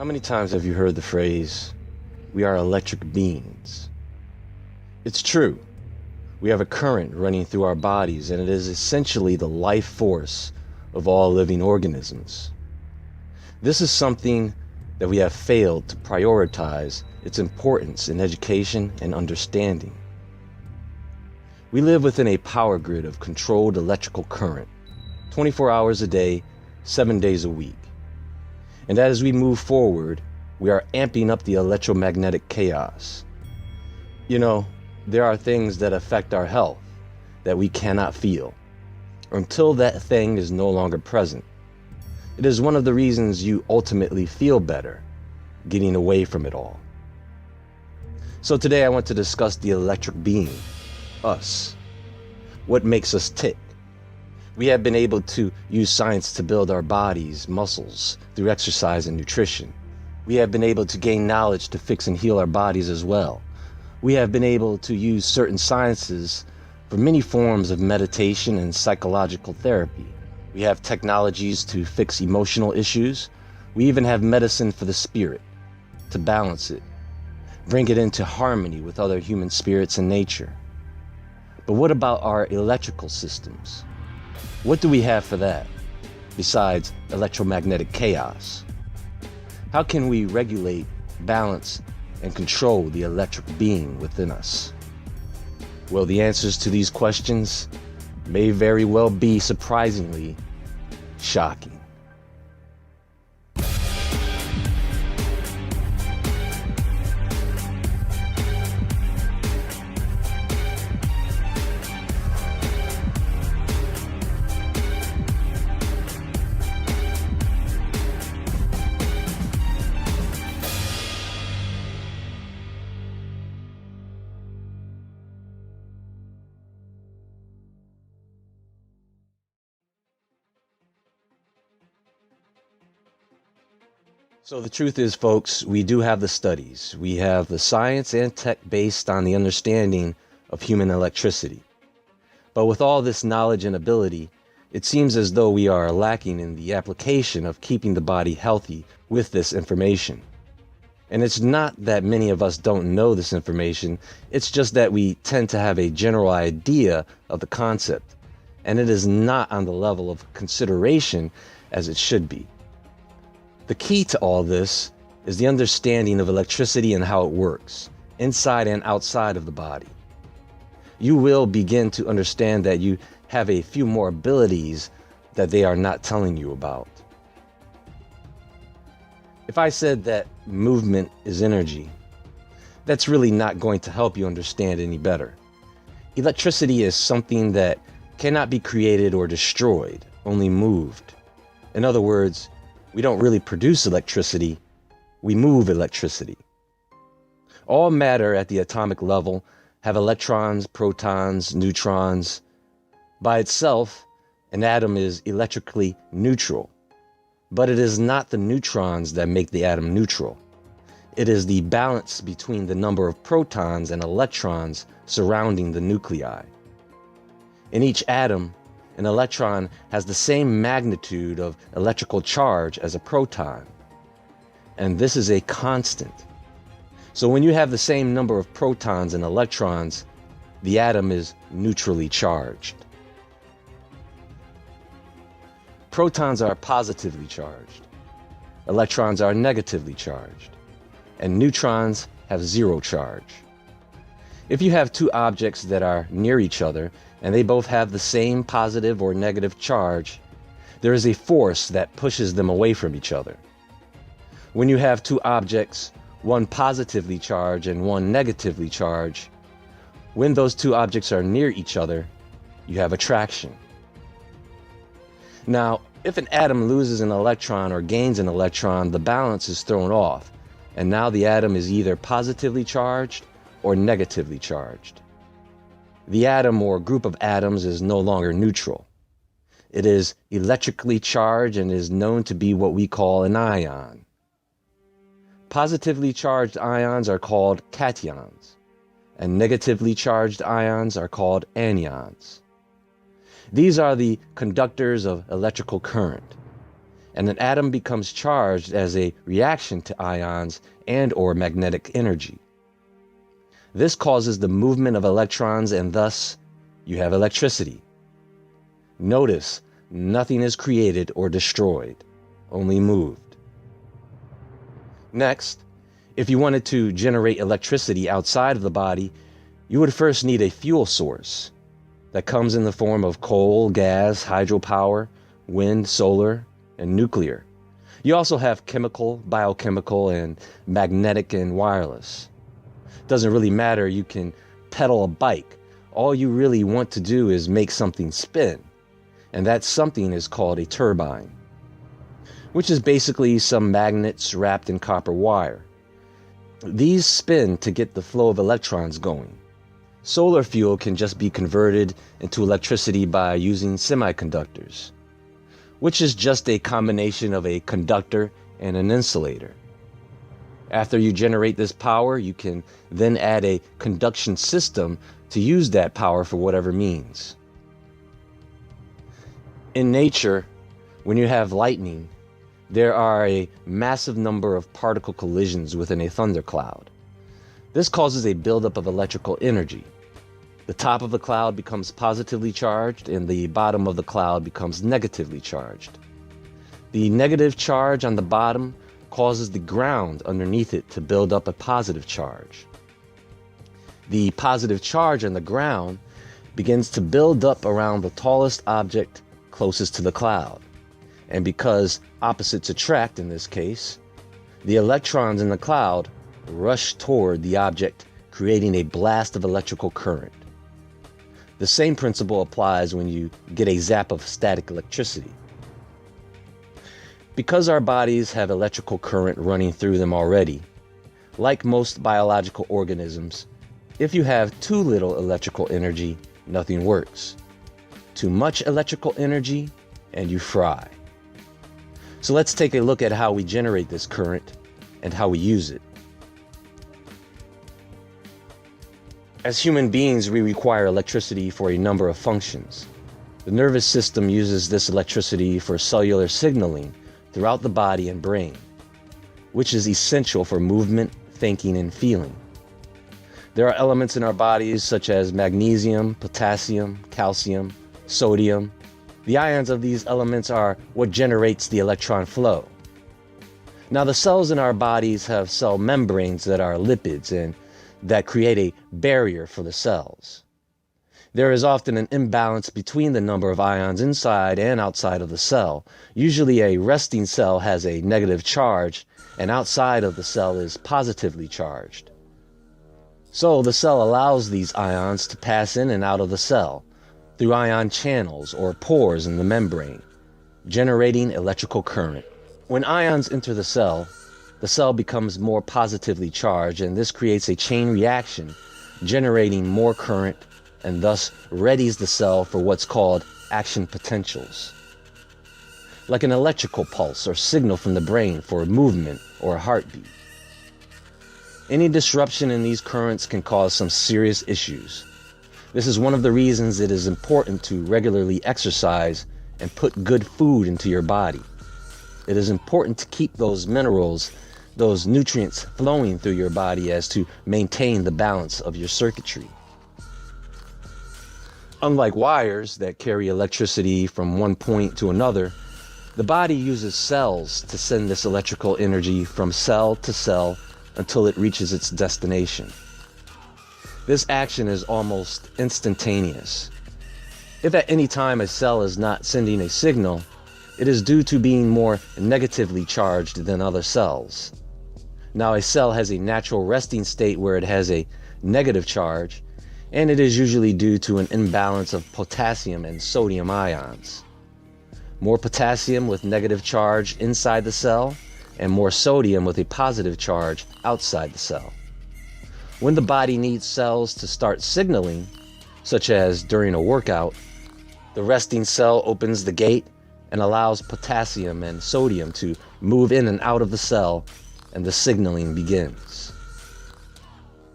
How many times have you heard the phrase, we are electric beings? It's true. We have a current running through our bodies, and it is essentially the life force of all living organisms. This is something that we have failed to prioritize its importance in education and understanding. We live within a power grid of controlled electrical current, 24 hours a day, 7 days a week. And as we move forward, we are amping up the electromagnetic chaos. You know, there are things that affect our health that we cannot feel until that thing is no longer present. It is one of the reasons you ultimately feel better, getting away from it all. So today I want to discuss the electric being, us. What makes us tick? We have been able to use science to build our bodies, muscles, through exercise and nutrition. We have been able to gain knowledge to fix and heal our bodies as well. We have been able to use certain sciences for many forms of meditation and psychological therapy. We have technologies to fix emotional issues. We even have medicine for the spirit, to balance it, bring it into harmony with other human spirits and nature. But what about our electrical systems? What do we have for that, besides electromagnetic chaos? How can we regulate, balance, and control the electric being within us? Well, the answers to these questions may very well be surprisingly shocking. So the truth is, folks, we do have the studies. We have the science and tech based on the understanding of human electricity. But with all this knowledge and ability, it seems as though we are lacking in the application of keeping the body healthy with this information. And it's not that many of us don't know this information, it's just that we tend to have a general idea of the concept, and it is not on the level of consideration as it should be. The key to all this is the understanding of electricity and how it works, inside and outside of the body. You will begin to understand that you have a few more abilities that they are not telling you about. If I said that movement is energy, that's really not going to help you understand any better. Electricity is something that cannot be created or destroyed, only moved. In other words, we don't really produce electricity, we move electricity. All matter at the atomic level have electrons, protons, neutrons. By itself, an atom is electrically neutral, but it is not the neutrons that make the atom neutral. It is the balance between the number of protons and electrons surrounding the nuclei. In each atom, an electron has the same magnitude of electrical charge as a proton, and this is a constant. So when you have the same number of protons and electrons, the atom is neutrally charged. Protons are positively charged, electrons are negatively charged, and neutrons have zero charge. If you have two objects that are near each other and they both have the same positive or negative charge, there is a force that pushes them away from each other. When you have two objects, one positively charged and one negatively charged, when those two objects are near each other, you have attraction. Now, if an atom loses an electron or gains an electron, the balance is thrown off, and now the atom is either positively charged or negatively charged. The atom or group of atoms is no longer neutral. It is electrically charged and is known to be what we call an ion. Positively charged ions are called cations, and negatively charged ions are called anions. These are the conductors of electrical current, and an atom becomes charged as a reaction to ions and/or magnetic energy. This causes the movement of electrons, and thus you have electricity. Notice, nothing is created or destroyed, only moved. Next, if you wanted to generate electricity outside of the body, you would first need a fuel source that comes in the form of coal, gas, hydropower, wind, solar, and nuclear. You also have chemical, biochemical, and magnetic and wireless. Doesn't really matter, you can pedal a bike. All you really want to do is make something spin, and that something is called a turbine, which is basically some magnets wrapped in copper wire. These spin to get the flow of electrons going. Solar fuel can just be converted into electricity by using semiconductors, which is just a combination of a conductor and an insulator. After you generate this power, you can then add a conduction system to use that power for whatever means. In nature, when you have lightning, there are a massive number of particle collisions within a thundercloud. This causes a buildup of electrical energy. The top of the cloud becomes positively charged and the bottom of the cloud becomes negatively charged. The negative charge on the bottom causes the ground underneath it to build up a positive charge. The positive charge on the ground begins to build up around the tallest object closest to the cloud. And because opposites attract in this case, the electrons in the cloud rush toward the object, creating a blast of electrical current. The same principle applies when you get a zap of static electricity. Because our bodies have electrical current running through them already, like most biological organisms, if you have too little electrical energy, nothing works. Too much electrical energy, and you fry. So let's take a look at how we generate this current and how we use it. As human beings, we require electricity for a number of functions. The nervous system uses this electricity for cellular signaling throughout the body and brain, which is essential for movement, thinking, and feeling. There are elements in our bodies such as magnesium, potassium, calcium, sodium. The ions of these elements are what generates the electron flow. Now, the cells in our bodies have cell membranes that are lipids and that create a barrier for the cells. There is often an imbalance between the number of ions inside and outside of the cell. Usually a resting cell has a negative charge and outside of the cell is positively charged. So the cell allows these ions to pass in and out of the cell through ion channels or pores in the membrane, generating electrical current. When ions enter the cell becomes more positively charged, and this creates a chain reaction, generating more current and thus readies the cell for what's called action potentials, like an electrical pulse or signal from the brain for a movement or a heartbeat. Any disruption in these currents can cause some serious issues. This is one of the reasons it is important to regularly exercise and put good food into your body. It is important to keep those minerals, those nutrients flowing through your body as to maintain the balance of your circuitry. Unlike wires that carry electricity from one point to another, the body uses cells to send this electrical energy from cell to cell until it reaches its destination. This action is almost instantaneous. If at any time a cell is not sending a signal, it is due to being more negatively charged than other cells. Now, a cell has a natural resting state where it has a negative charge, and it is usually due to an imbalance of potassium and sodium ions. More potassium with negative charge inside the cell, and more sodium with a positive charge outside the cell. When the body needs cells to start signaling, such as during a workout, the resting cell opens the gate and allows potassium and sodium to move in and out of the cell, and the signaling begins.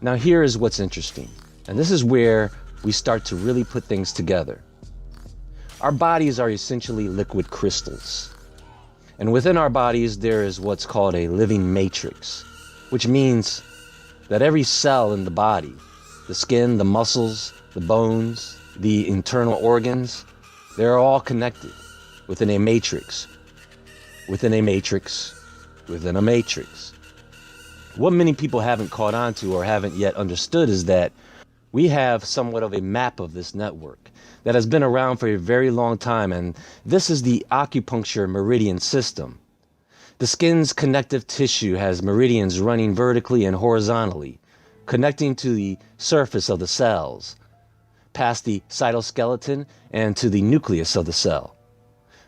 Now here is what's interesting, and this is where we start to really put things together. Our bodies are essentially liquid crystals, And within our bodies, there is what's called a living matrix, which means that every cell in the body, the skin, the muscles, the bones, the internal organs, they're all connected within a matrix, within a matrix, within a matrix. What many people haven't caught on to or haven't yet understood is that we have somewhat of a map of this network that has been around for a very long time, and this is the acupuncture meridian system. The skin's connective tissue has meridians running vertically and horizontally, connecting to the surface of the cells, past the cytoskeleton and to the nucleus of the cell.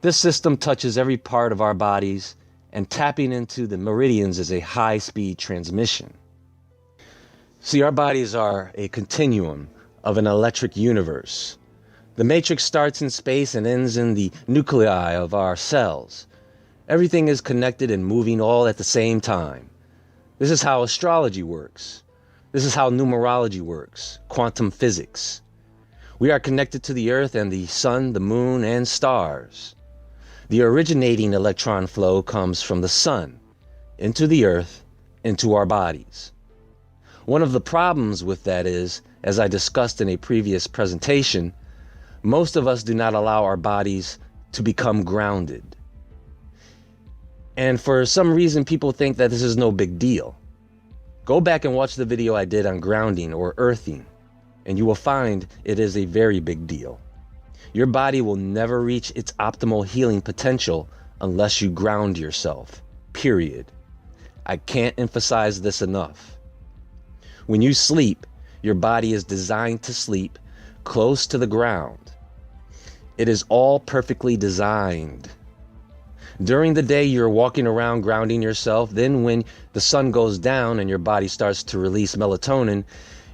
This system touches every part of our bodies, and tapping into the meridians is a high-speed transmission. See, our bodies are a continuum of an electric universe. The matrix starts in space and ends in the nuclei of our cells. Everything is connected and moving all at the same time. This is how astrology works. This is how numerology works, quantum physics. We are connected to the earth and the sun, the moon, and stars. The originating electron flow comes from the sun, into the earth, into our bodies. One of the problems with that is, as I discussed in a previous presentation, most of us do not allow our bodies to become grounded. And for some reason, people think that this is no big deal. Go back and watch the video I did on grounding or earthing, and you will find it is a very big deal. Your body will never reach its optimal healing potential unless you ground yourself, period. I can't emphasize this enough. When you sleep, your body is designed to sleep close to the ground. It is all perfectly designed. During the day, you're walking around grounding yourself. Then when the sun goes down and your body starts to release melatonin,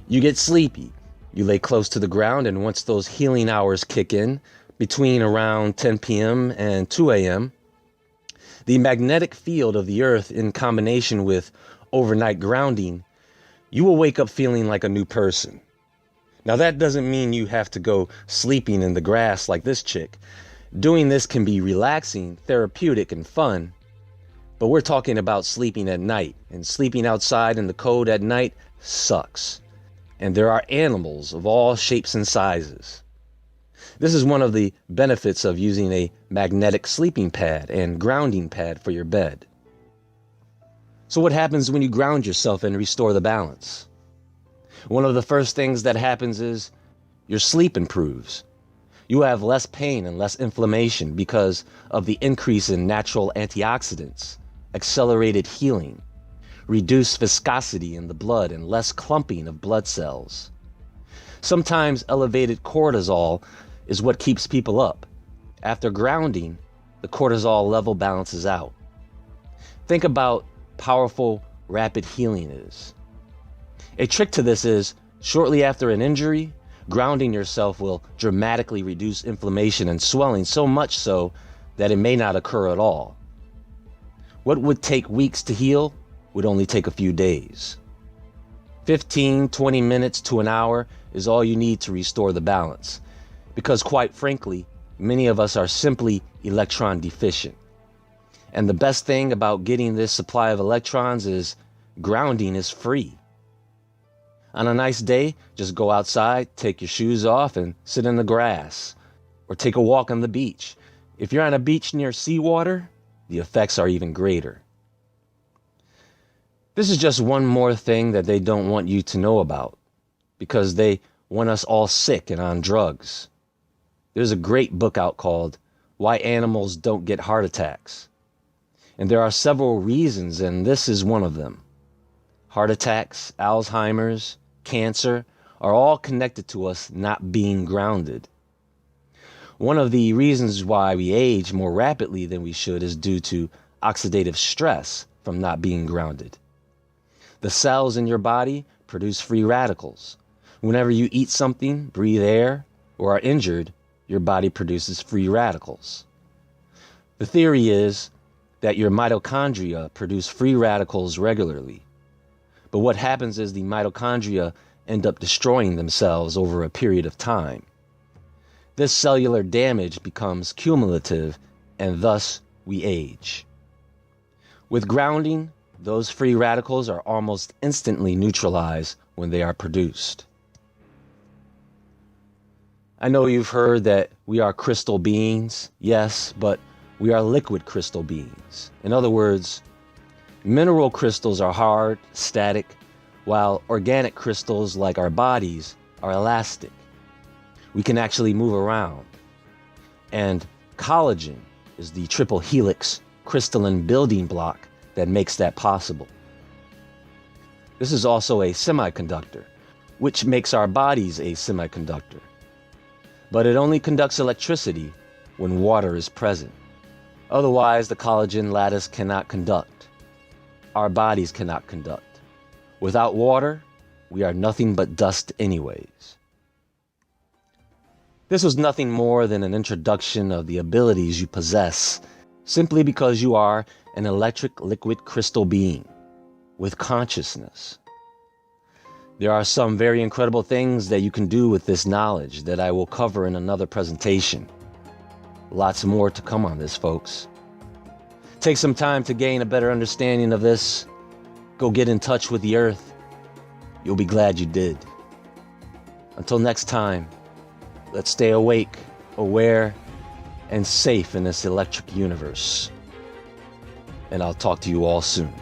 you get sleepy. You lay close to the ground, and once those healing hours kick in, between around 10 p.m. and 2 a.m., the magnetic field of the earth in combination with overnight grounding, you will wake up feeling like a new person. Now, that doesn't mean you have to go sleeping in the grass like this chick. Doing this can be relaxing, therapeutic, and fun, but we're talking about sleeping at night, and sleeping outside in the cold at night sucks. And there are animals of all shapes and sizes. This is one of the benefits of using a magnetic sleeping pad and grounding pad for your bed. So what happens when you ground yourself and restore the balance? One of the first things that happens is your sleep improves. You have less pain and less inflammation because of the increase in natural antioxidants, accelerated healing, reduced viscosity in the blood, and less clumping of blood cells. Sometimes elevated cortisol is what keeps people up. After grounding, the cortisol level balances out. Think about powerful, rapid healing is. A trick to this is, shortly after an injury, grounding yourself will dramatically reduce inflammation and swelling, so much so that it may not occur at all. What would take weeks to heal would only take a few days. 15, 20 minutes to an hour is all you need to restore the balance, because quite frankly, many of us are simply electron deficient. And the best thing about getting this supply of electrons is grounding is free. On a nice day, just go outside, take your shoes off, and sit in the grass, or take a walk on the beach. If you're on a beach near seawater, the effects are even greater. This is just one more thing that they don't want you to know about, because they want us all sick and on drugs. There's a great book out called Why Animals Don't Get Heart Attacks. And there are several reasons, and this is one of them. Heart attacks, Alzheimer's, cancer are all connected to us not being grounded. One of the reasons why we age more rapidly than we should is due to oxidative stress from not being grounded. The cells in your body produce free radicals. Whenever you eat something, breathe air, or are injured, your body produces free radicals. The theory is that your mitochondria produce free radicals regularly. But what happens is the mitochondria end up destroying themselves over a period of time. This cellular damage becomes cumulative, and thus we age. With grounding, those free radicals are almost instantly neutralized when they are produced. I know you've heard that we are crystal beings, yes, but we are liquid crystal beings. In other words, mineral crystals are hard, static, while organic crystals like our bodies are elastic. We can actually move around. And collagen is the triple helix crystalline building block that makes that possible. This is also a semiconductor, which makes our bodies a semiconductor. But it only conducts electricity when water is present. Otherwise, the collagen lattice cannot conduct. Our bodies cannot conduct. Without water, we are nothing but dust anyways. This was nothing more than an introduction of the abilities you possess simply because you are an electric liquid crystal being with consciousness. There are some very incredible things that you can do with this knowledge that I will cover in another presentation. Lots more to come on this, folks. Take some time to gain a better understanding of this. Go get in touch with the earth. You'll be glad you did. Until next time, let's stay awake, aware, and safe in this electric universe. And I'll talk to you all soon.